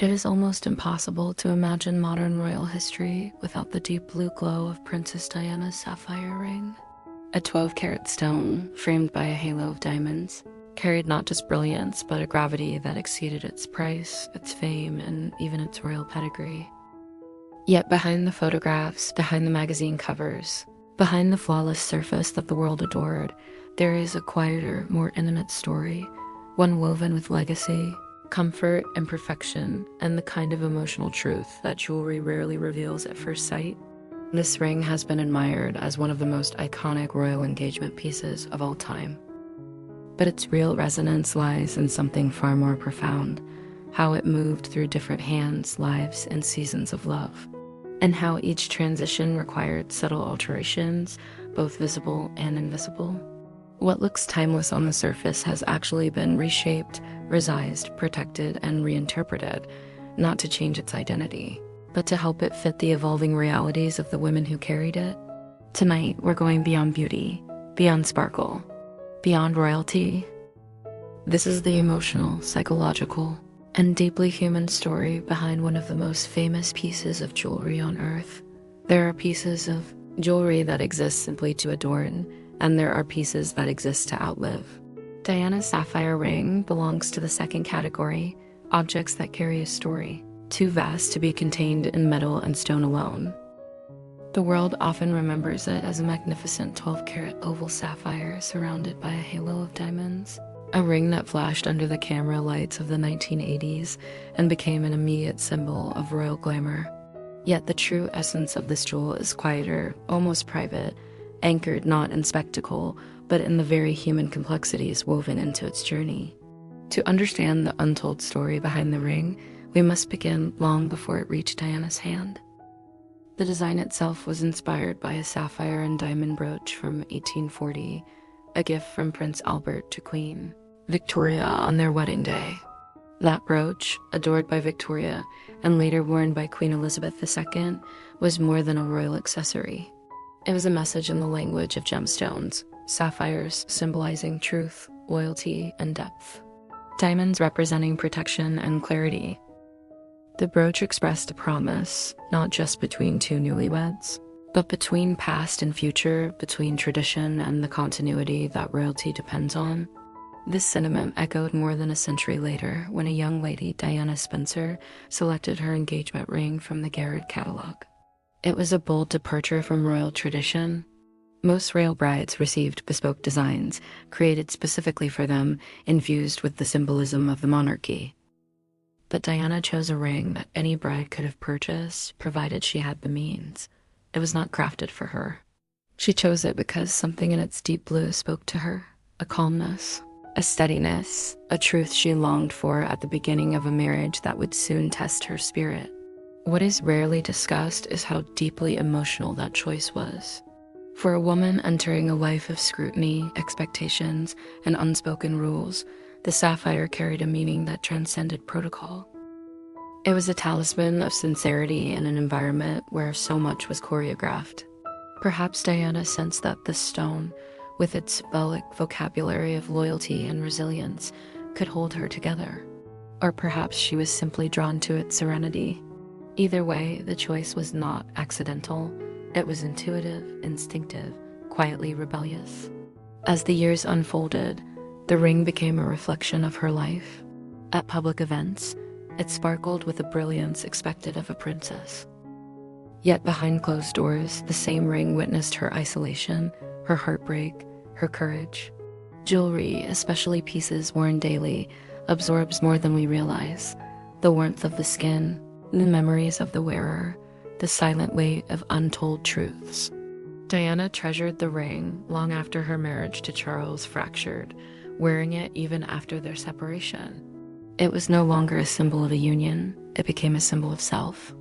It is almost impossible to imagine modern royal history without the deep blue glow of Princess Diana's sapphire ring. A 12-carat stone, framed by a halo of diamonds, carried not just brilliance, but a gravity that exceeded its price, its fame, and even its royal pedigree. Yet behind the photographs, behind the magazine covers, behind the flawless surface that the world adored, there is a quieter, more intimate story, one woven with legacy, comfort, and perfection, and the kind of emotional truth that jewelry rarely reveals at first sight. This ring has been admired as one of the most iconic royal engagement pieces of all time. But its real resonance lies in something far more profound: how it moved through different hands, lives, and seasons of love, and how each transition required subtle alterations, both visible and invisible. What looks timeless on the surface has actually been reshaped, resized, protected, and reinterpreted, not to change its identity, but to help it fit the evolving realities of the women who carried it. Tonight, we're going beyond beauty, beyond sparkle, beyond royalty. This is the emotional, psychological, and deeply human story behind one of the most famous pieces of jewelry on Earth. There are pieces of jewelry that exist simply to adorn, and there are pieces that exist to outlive. Diana's sapphire ring belongs to the second category, objects that carry a story, too vast to be contained in metal and stone alone. The world often remembers it as a magnificent 12-carat oval sapphire surrounded by a halo of diamonds, a ring that flashed under the camera lights of the 1980s and became an immediate symbol of royal glamour. Yet the true essence of this jewel is quieter, almost private, anchored not in spectacle, but in the very human complexities woven into its journey. To understand the untold story behind the ring, we must begin long before it reached Diana's hand. The design itself was inspired by a sapphire and diamond brooch from 1840, a gift from Prince Albert to Queen Victoria on their wedding day. That brooch, adored by Victoria and later worn by Queen Elizabeth II, was more than a royal accessory. It was a message in the language of gemstones, sapphires symbolizing truth, loyalty, and depth, diamonds representing protection and clarity. The brooch expressed a promise, not just between two newlyweds, but between past and future, between tradition and the continuity that royalty depends on. This sentiment echoed more than a century later when a young lady, Diana Spencer, selected her engagement ring from the Garrett catalog. It was a bold departure from royal tradition. Most royal brides received bespoke designs, created specifically for them, infused with the symbolism of the monarchy. But Diana chose a ring that any bride could have purchased, provided she had the means. It was not crafted for her. She chose it because something in its deep blue spoke to her, a calmness, a steadiness, a truth she longed for at the beginning of a marriage that would soon test her spirit. What is rarely discussed is how deeply emotional that choice was. For a woman entering a life of scrutiny, expectations, and unspoken rules, the sapphire carried a meaning that transcended protocol. It was a talisman of sincerity in an environment where so much was choreographed. Perhaps Diana sensed that this stone, with its symbolic vocabulary of loyalty and resilience, could hold her together. Or perhaps she was simply drawn to its serenity. Either way, the choice was not accidental. It was intuitive, instinctive, quietly rebellious. As the years unfolded, the ring became a reflection of her life. At public events, it sparkled with the brilliance expected of a princess. Yet behind closed doors, the same ring witnessed her isolation, her heartbreak, her courage. Jewelry, especially pieces worn daily, absorbs more than we realize. The warmth of the skin, the memories of the wearer, the silent weight of untold truths. Diana treasured the ring long after her marriage to Charles fractured, wearing it even after their separation. It was no longer a symbol of a union, it became a symbol of self.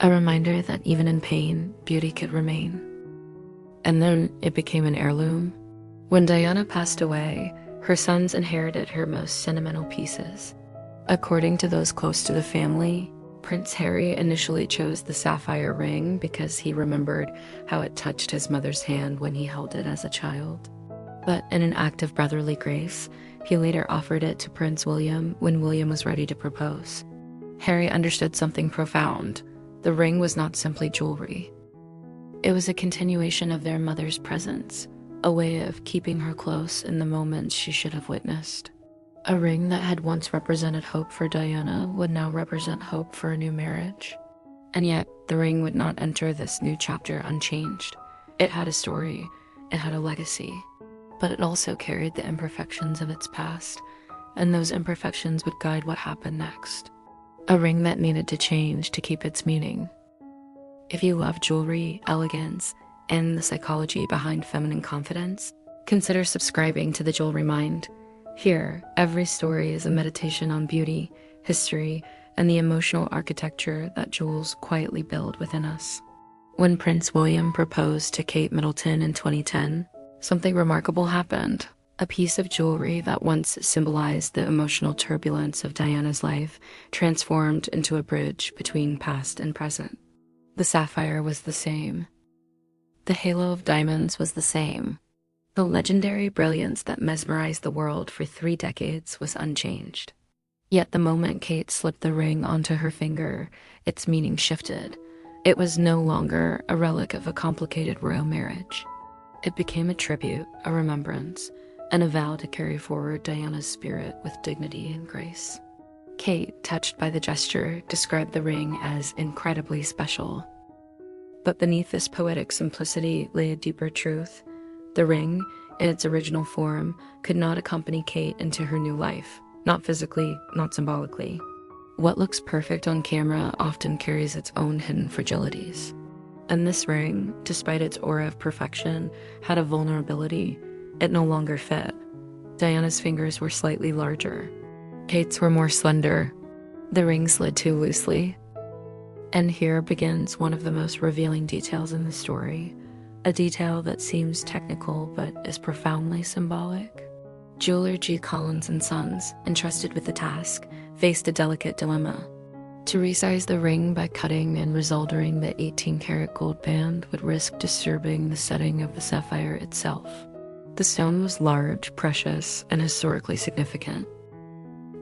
A reminder that even in pain, beauty could remain. And then it became an heirloom. When Diana passed away, her sons inherited her most sentimental pieces. According to those close to the family, Prince Harry initially chose the sapphire ring because he remembered how it touched his mother's hand when he held it as a child. But in an act of brotherly grace, he later offered it to Prince William when William was ready to propose. Harry understood something profound. The ring was not simply jewelry. It was a continuation of their mother's presence, a way of keeping her close in the moments she should have witnessed. A ring that had once represented hope for Diana would now represent hope for a new marriage. And yet, the ring would not enter this new chapter unchanged. It had a story, it had a legacy, but it also carried the imperfections of its past, and those imperfections would guide what happened next. A ring that needed to change to keep its meaning. If you love jewelry, elegance, and the psychology behind feminine confidence, consider subscribing to The Jewelry Mind. Here, every story is a meditation on beauty, history, and the emotional architecture that jewels quietly build within us. When Prince William proposed to Kate Middleton in 2010, something remarkable happened. A piece of jewelry that once symbolized the emotional turbulence of Diana's life transformed into a bridge between past and present. The sapphire was the same. The halo of diamonds was the same. The legendary brilliance that mesmerized the world for 3 decades was unchanged. Yet the moment Kate slipped the ring onto her finger, its meaning shifted. It was no longer a relic of a complicated royal marriage. It became a tribute, a remembrance, and a vow to carry forward Diana's spirit with dignity and grace. Kate, touched by the gesture, described the ring as incredibly special. But beneath this poetic simplicity lay a deeper truth. The ring, in its original form, could not accompany Kate into her new life. Not physically, not symbolically. What looks perfect on camera often carries its own hidden fragilities. And this ring, despite its aura of perfection, had a vulnerability. It no longer fit. Diana's fingers were slightly larger. Kate's were more slender. The ring slid too loosely. And here begins one of the most revealing details in the story. A detail that seems technical but is profoundly symbolic. Jeweler G. Collins & Sons, entrusted with the task, faced a delicate dilemma. To resize the ring by cutting and resoldering the 18-karat gold band would risk disturbing the setting of the sapphire itself. The stone was large, precious, and historically significant.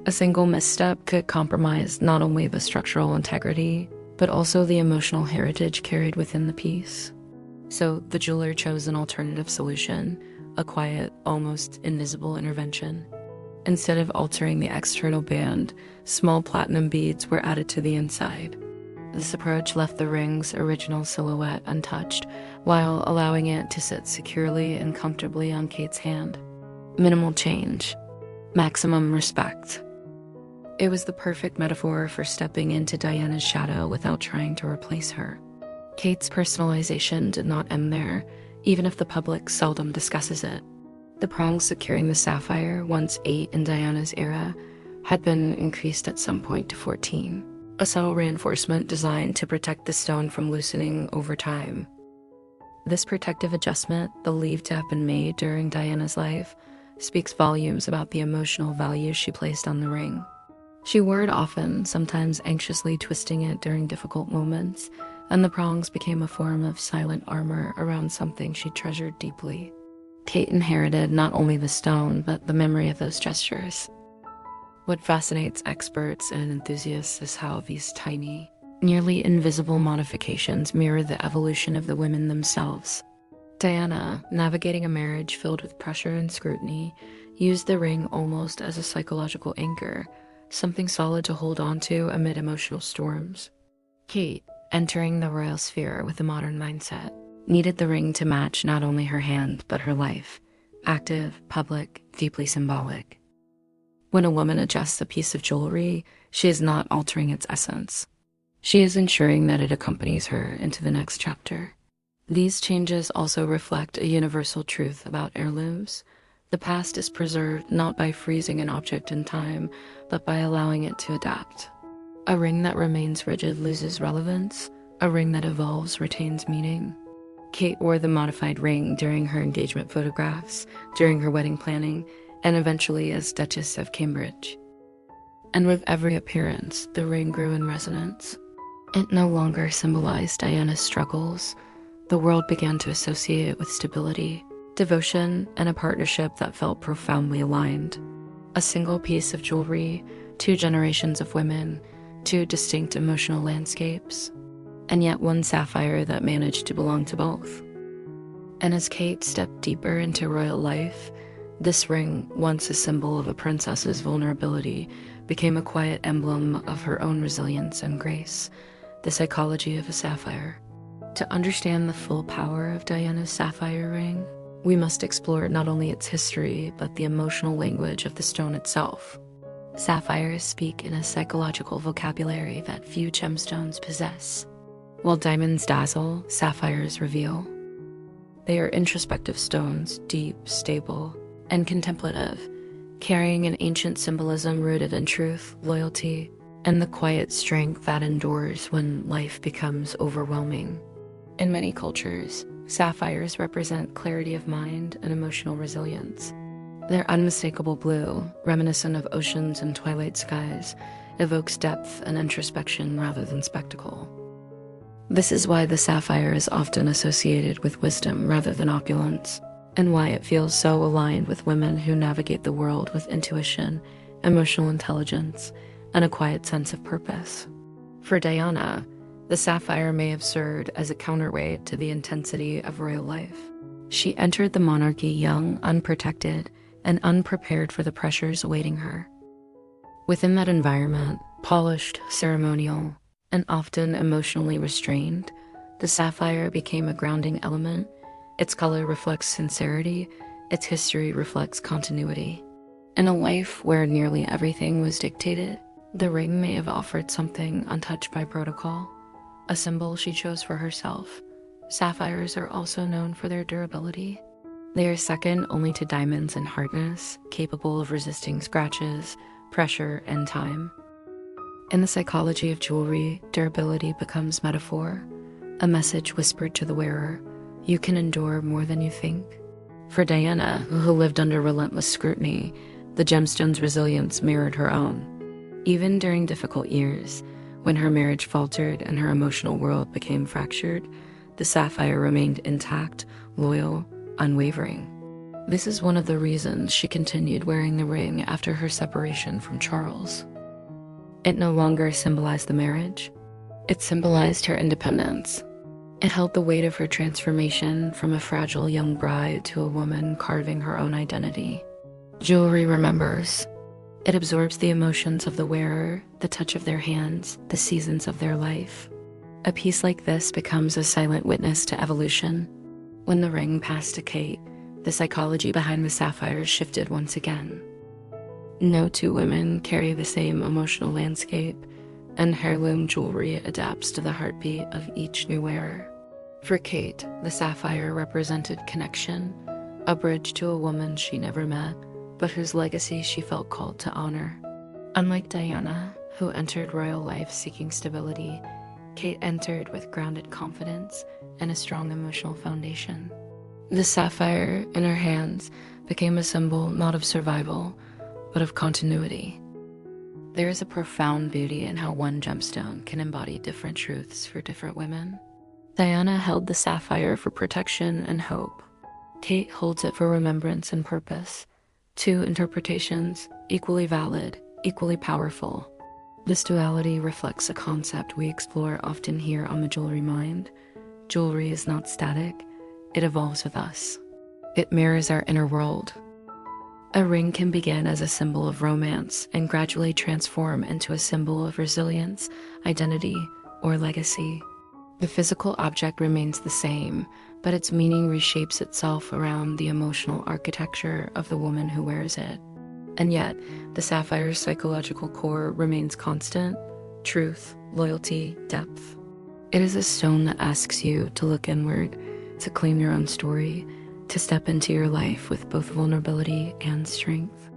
A single misstep could compromise not only the structural integrity, but also the emotional heritage carried within the piece. So the jeweler chose an alternative solution, a quiet, almost invisible intervention. Instead of altering the external band, small platinum beads were added to the inside. This approach left the ring's original silhouette untouched, while allowing it to sit securely and comfortably on Kate's hand. Minimal change, maximum respect. It was the perfect metaphor for stepping into Diana's shadow without trying to replace her. Kate's personalization did not end there, even if the public seldom discusses it. The prongs securing the sapphire, once 8 in Diana's era, had been increased at some point to 14. A subtle reinforcement designed to protect the stone from loosening over time. This protective adjustment, believed to have been made during Diana's life, speaks volumes about the emotional value she placed on the ring. She wore it often, sometimes anxiously twisting it during difficult moments, and the prongs became a form of silent armor around something she treasured deeply. Kate inherited not only the stone, but the memory of those gestures. What fascinates experts and enthusiasts is how these tiny, nearly invisible modifications mirror the evolution of the women themselves. Diana, navigating a marriage filled with pressure and scrutiny, used the ring almost as a psychological anchor, something solid to hold on to amid emotional storms. Kate, entering the royal sphere with a modern mindset, needed the ring to match not only her hand, but her life. Active, public, deeply symbolic. When a woman adjusts a piece of jewelry, she is not altering its essence. She is ensuring that it accompanies her into the next chapter. These changes also reflect a universal truth about heirlooms. The past is preserved not by freezing an object in time, but by allowing it to adapt. A ring that remains rigid loses relevance. A ring that evolves retains meaning. Kate wore the modified ring during her engagement photographs, during her wedding planning, and eventually as Duchess of Cambridge. And with every appearance, the ring grew in resonance. It no longer symbolized Diana's struggles. The world began to associate it with stability, devotion, and a partnership that felt profoundly aligned. A single piece of jewelry, 2 generations of women, two distinct emotional landscapes, and yet one sapphire that managed to belong to both. And as Kate stepped deeper into royal life, this ring, once a symbol of a princess's vulnerability, became a quiet emblem of her own resilience and grace, the psychology of a sapphire. To understand the full power of Diana's sapphire ring, we must explore not only its history, but the emotional language of the stone itself. Sapphires speak in a psychological vocabulary that few gemstones possess. While diamonds dazzle, sapphires reveal. They are introspective stones, deep, stable, and contemplative, carrying an ancient symbolism rooted in truth, loyalty, and the quiet strength that endures when life becomes overwhelming. In many cultures, sapphires represent clarity of mind and emotional resilience. Their unmistakable blue, reminiscent of oceans and twilight skies, evokes depth and introspection rather than spectacle. This is why the sapphire is often associated with wisdom rather than opulence, and why it feels so aligned with women who navigate the world with intuition, emotional intelligence, and a quiet sense of purpose. For Diana, the sapphire may have served as a counterweight to the intensity of royal life. She entered the monarchy young, unprotected, and unprepared for the pressures awaiting her. Within that environment, polished, ceremonial, and often emotionally restrained, the sapphire became a grounding element. Its color reflects sincerity, its history reflects continuity. In a life where nearly everything was dictated, the ring may have offered something untouched by protocol, a symbol she chose for herself. Sapphires are also known for their durability. They are second only to diamonds in hardness, capable of resisting scratches, pressure, and time. In the psychology of jewelry, durability becomes metaphor, a message whispered to the wearer. You can endure more than you think. For Diana, who lived under relentless scrutiny, the gemstone's resilience mirrored her own. Even during difficult years, when her marriage faltered and her emotional world became fractured, the sapphire remained intact, loyal, unwavering. This is one of the reasons she continued wearing the ring after her separation from Charles. It no longer symbolized the marriage, it symbolized her independence. It held the weight of her transformation from a fragile young bride to a woman carving her own identity. Jewelry remembers. It absorbs the emotions of the wearer, the touch of their hands, the seasons of their life. A piece like this becomes a silent witness to evolution. When the ring passed to Kate, the psychology behind the sapphire shifted once again. No two women carry the same emotional landscape, and heirloom jewelry adapts to the heartbeat of each new wearer. For Kate, the sapphire represented connection, a bridge to a woman she never met, but whose legacy she felt called to honor. Unlike Diana, who entered royal life seeking stability, Kate entered with grounded confidence and a strong emotional foundation. The sapphire in her hands became a symbol not of survival, but of continuity. There is a profound beauty in how one gemstone can embody different truths for different women. Diana held the sapphire for protection and hope. Kate holds it for remembrance and purpose. Two interpretations, equally valid, equally powerful. This duality reflects a concept we explore often here on The Jewelry Mind. Jewelry is not static, it evolves with us. It mirrors our inner world. A ring can begin as a symbol of romance and gradually transform into a symbol of resilience, identity, or legacy. The physical object remains the same, but its meaning reshapes itself around the emotional architecture of the woman who wears it. And yet, the sapphire's psychological core remains constant: truth, loyalty, depth. It is a stone that asks you to look inward, to claim your own story, to step into your life with both vulnerability and strength.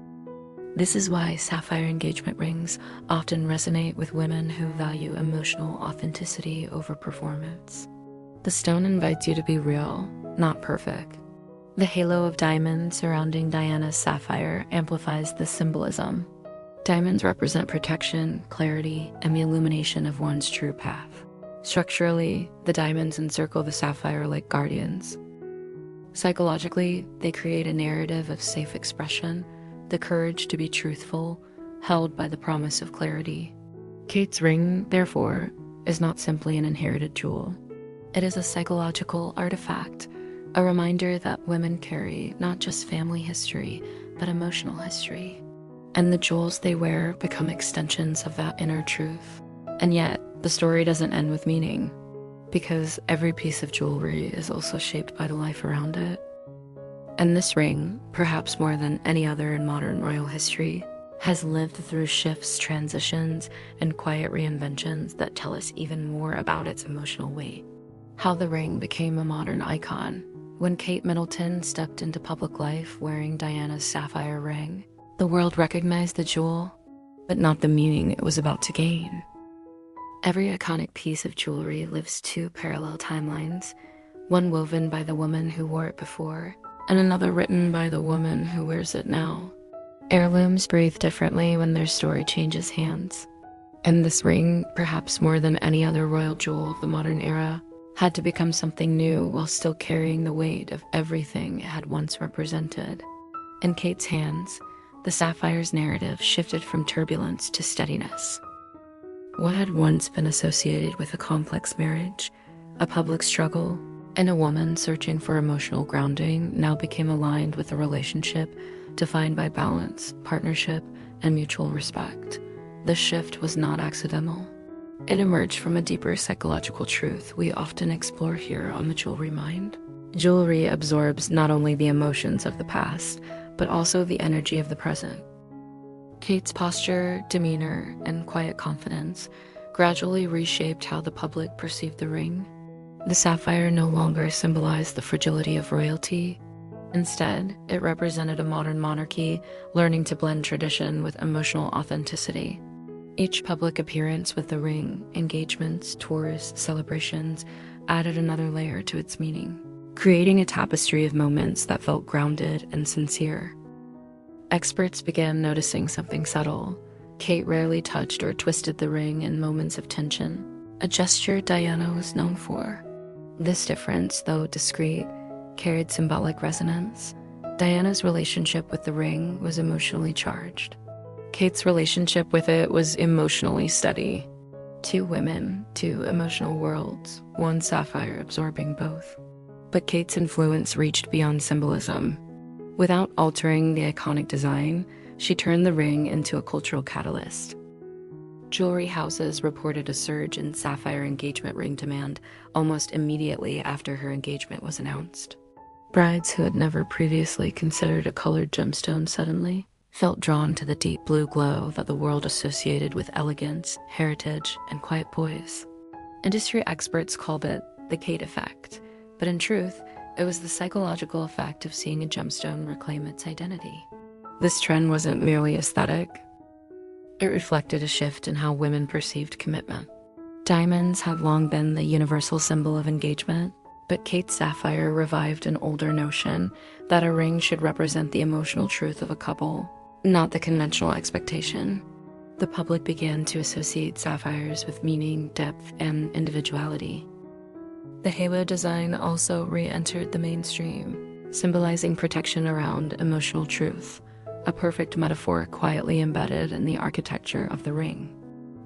This is why sapphire engagement rings often resonate with women who value emotional authenticity over performance. The stone invites you to be real, not perfect. The halo of diamonds surrounding Diana's sapphire amplifies this symbolism. Diamonds represent protection, clarity, and the illumination of one's true path. Structurally, the diamonds encircle the sapphire like guardians. Psychologically, they create a narrative of safe expression, the courage to be truthful, held by the promise of clarity. Kate's ring, therefore, is not simply an inherited jewel. It is a psychological artifact, a reminder that women carry not just family history, but emotional history. And the jewels they wear become extensions of that inner truth. And yet, the story doesn't end with meaning, because every piece of jewelry is also shaped by the life around it. And this ring, perhaps more than any other in modern royal history, has lived through shifts, transitions, and quiet reinventions that tell us even more about its emotional weight. How the ring became a modern icon. When Kate Middleton stepped into public life wearing Diana's sapphire ring, the world recognized the jewel, but not the meaning it was about to gain. Every iconic piece of jewelry lives two parallel timelines, one woven by the woman who wore it before, and another written by the woman who wears it now. Heirlooms breathe differently when their story changes hands. And this ring, perhaps more than any other royal jewel of the modern era, had to become something new while still carrying the weight of everything it had once represented. In Kate's hands, the sapphire's narrative shifted from turbulence to steadiness. What had once been associated with a complex marriage, a public struggle, and a woman searching for emotional grounding now became aligned with a relationship defined by balance, partnership, and mutual respect. The shift was not accidental. It emerged from a deeper psychological truth we often explore here on the Jewelry Mind. Jewelry absorbs not only the emotions of the past, but also the energy of the present. Kate's posture, demeanor, and quiet confidence gradually reshaped how the public perceived the ring. The sapphire no longer symbolized the fragility of royalty. Instead, it represented a modern monarchy learning to blend tradition with emotional authenticity. Each public appearance with the ring, engagements, tours, celebrations, added another layer to its meaning, creating a tapestry of moments that felt grounded and sincere. Experts began noticing something subtle. Kate rarely touched or twisted the ring in moments of tension, a gesture Diana was known for. This difference, though discreet, carried symbolic resonance. Diana's relationship with the ring was emotionally charged. Kate's relationship with it was emotionally steady. Two women, two emotional worlds, one sapphire absorbing both. But Kate's influence reached beyond symbolism. Without altering the iconic design, she turned the ring into a cultural catalyst. Jewelry houses reported a surge in sapphire engagement ring demand almost immediately after her engagement was announced. Brides who had never previously considered a colored gemstone suddenly felt drawn to the deep blue glow that the world associated with elegance, heritage, and quiet poise. Industry experts called it the Kate effect, but in truth, it was the psychological effect of seeing a gemstone reclaim its identity. This trend wasn't merely aesthetic. It reflected a shift in how women perceived commitment. Diamonds had long been the universal symbol of engagement, but Kate's sapphire revived an older notion that a ring should represent the emotional truth of a couple, not the conventional expectation. The public began to associate sapphires with meaning, depth, and individuality. The halo design also re-entered the mainstream, symbolizing protection around emotional truth, a perfect metaphor quietly embedded in the architecture of the ring.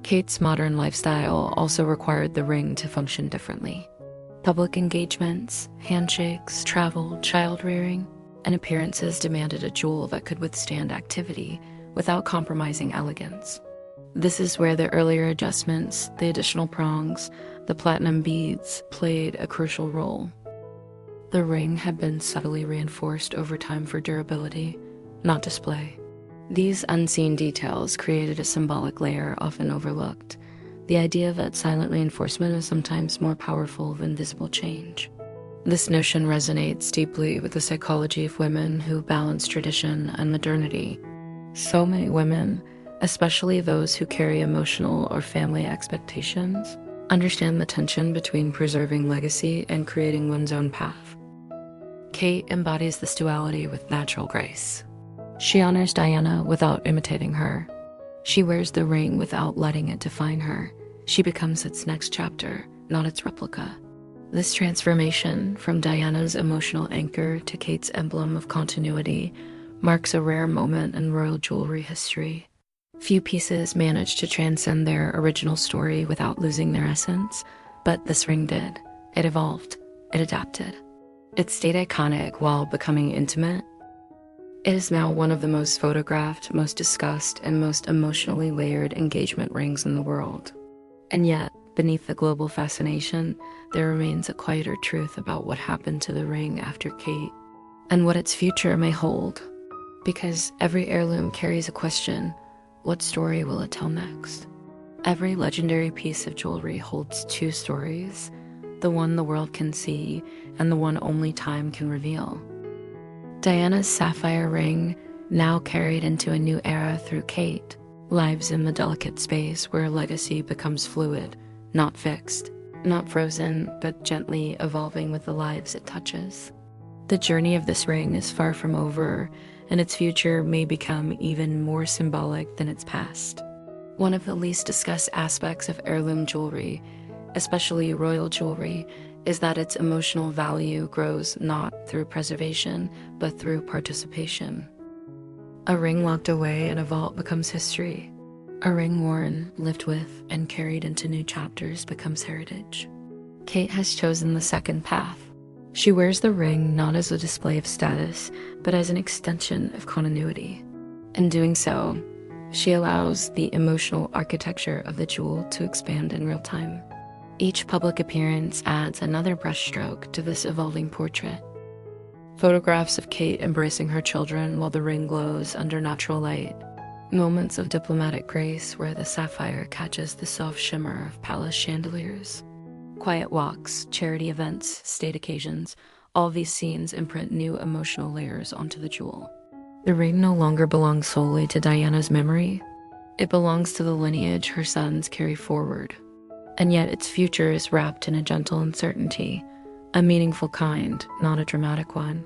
Kate's modern lifestyle also required the ring to function differently. Public engagements, handshakes, travel, child-rearing, and appearances demanded a jewel that could withstand activity without compromising elegance. This is where the earlier adjustments, the additional prongs, the platinum beads played a crucial role. The ring had been subtly reinforced over time for durability, not display. These unseen details created a symbolic layer often overlooked, the idea that silent reinforcement is sometimes more powerful than visible change. This notion resonates deeply with the psychology of women who balance tradition and modernity. So many women, especially those who carry emotional or family expectations, understand the tension between preserving legacy and creating one's own path. Kate embodies this duality with natural grace. She honors Diana without imitating her. She wears the ring without letting it define her. She becomes its next chapter, not its replica. This transformation from Diana's emotional anchor to Kate's emblem of continuity marks a rare moment in royal jewelry history. Few pieces manage to transcend their original story without losing their essence, but this ring did. It evolved. It adapted. It stayed iconic while becoming intimate. It is now one of the most photographed, most discussed, and most emotionally layered engagement rings in the world. And yet, beneath the global fascination, there remains a quieter truth about what happened to the ring after Kate, and what its future may hold. Because every heirloom carries a question: what story will it tell next? Every legendary piece of jewelry holds two stories, the one the world can see, and the one only time can reveal. Diana's sapphire ring, now carried into a new era through Kate, lives in the delicate space where legacy becomes fluid, not fixed, not frozen, but gently evolving with the lives it touches. The journey of this ring is far from over, and its future may become even more symbolic than its past. One of the least discussed aspects of heirloom jewelry, especially royal jewelry, is that its emotional value grows not through preservation, but through participation. A ring locked away in a vault becomes history. A ring worn, lived with, and carried into new chapters becomes heritage. Kate has chosen the second path. She wears the ring not as a display of status, but as an extension of continuity. In doing so, she allows the emotional architecture of the jewel to expand in real time. Each public appearance adds another brushstroke to this evolving portrait. Photographs of Kate embracing her children while the ring glows under natural light. Moments of diplomatic grace where the sapphire catches the soft shimmer of palace chandeliers. Quiet walks, charity events, state occasions, all these scenes imprint new emotional layers onto the jewel. The ring no longer belongs solely to Diana's memory. It belongs to the lineage her sons carry forward. And yet its future is wrapped in a gentle uncertainty, a meaningful kind, not a dramatic one.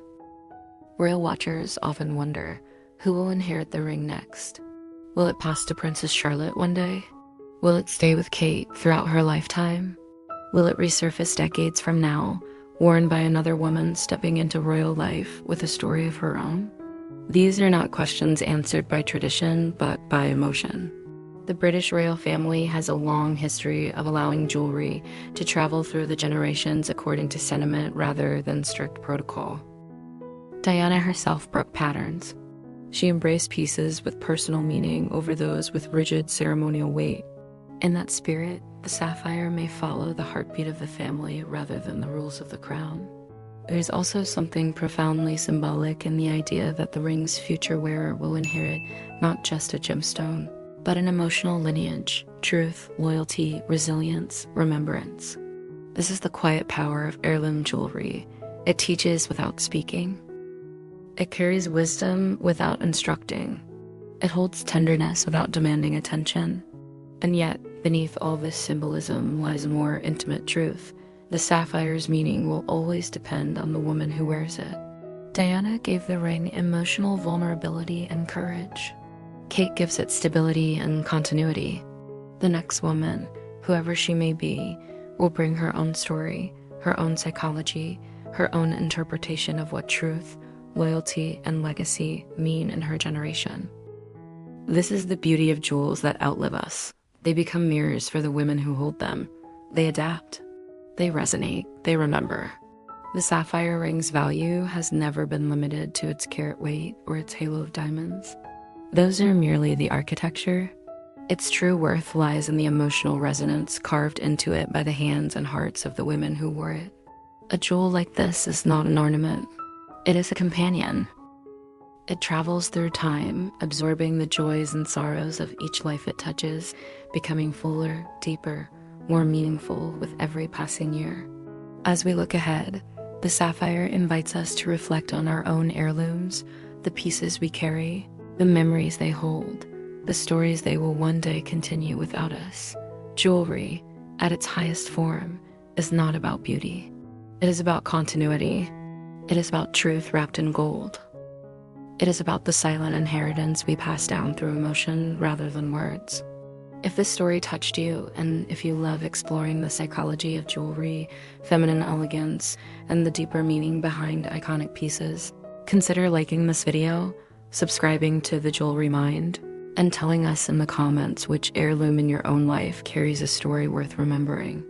Royal watchers often wonder, who will inherit the ring next? Will it pass to Princess Charlotte one day? Will it stay with Kate throughout her lifetime? Will it resurface decades from now, worn by another woman stepping into royal life with a story of her own? These are not questions answered by tradition, but by emotion. The British royal family has a long history of allowing jewelry to travel through the generations according to sentiment rather than strict protocol. Diana herself broke patterns. She embraced pieces with personal meaning over those with rigid ceremonial weight. In that spirit, the sapphire may follow the heartbeat of the family rather than the rules of the crown. There's also something profoundly symbolic in the idea that the ring's future wearer will inherit not just a gemstone, but an emotional lineage, truth, loyalty, resilience, remembrance. This is the quiet power of heirloom jewelry. It teaches without speaking. It carries wisdom without instructing. It holds tenderness without demanding attention. And yet, beneath all this symbolism lies a more intimate truth. The sapphire's meaning will always depend on the woman who wears it. Diana gave the ring emotional vulnerability and courage. Kate gives it stability and continuity. The next woman, whoever she may be, will bring her own story, her own psychology, her own interpretation of what truth, loyalty, and legacy mean in her generation. This is the beauty of jewels that outlive us. They become mirrors for the women who hold them. They adapt. They resonate. They remember. The sapphire ring's value has never been limited to its carat weight or its halo of diamonds. Those are merely the architecture. Its true worth lies in the emotional resonance carved into it by the hands and hearts of the women who wore it. A jewel like this is not an ornament. It is a companion. It travels through time, absorbing the joys and sorrows of each life it touches, becoming fuller, deeper, more meaningful with every passing year. As we look ahead, the sapphire invites us to reflect on our own heirlooms, the pieces we carry, the memories they hold, the stories they will one day continue without us. Jewelry, at its highest form, is not about beauty. It is about continuity. It is about truth wrapped in gold. It is about the silent inheritance we pass down through emotion rather than words. If this story touched you, and if you love exploring the psychology of jewelry, feminine elegance, and the deeper meaning behind iconic pieces, consider liking this video, subscribing to The Jewelry Mind, and telling us in the comments which heirloom in your own life carries a story worth remembering.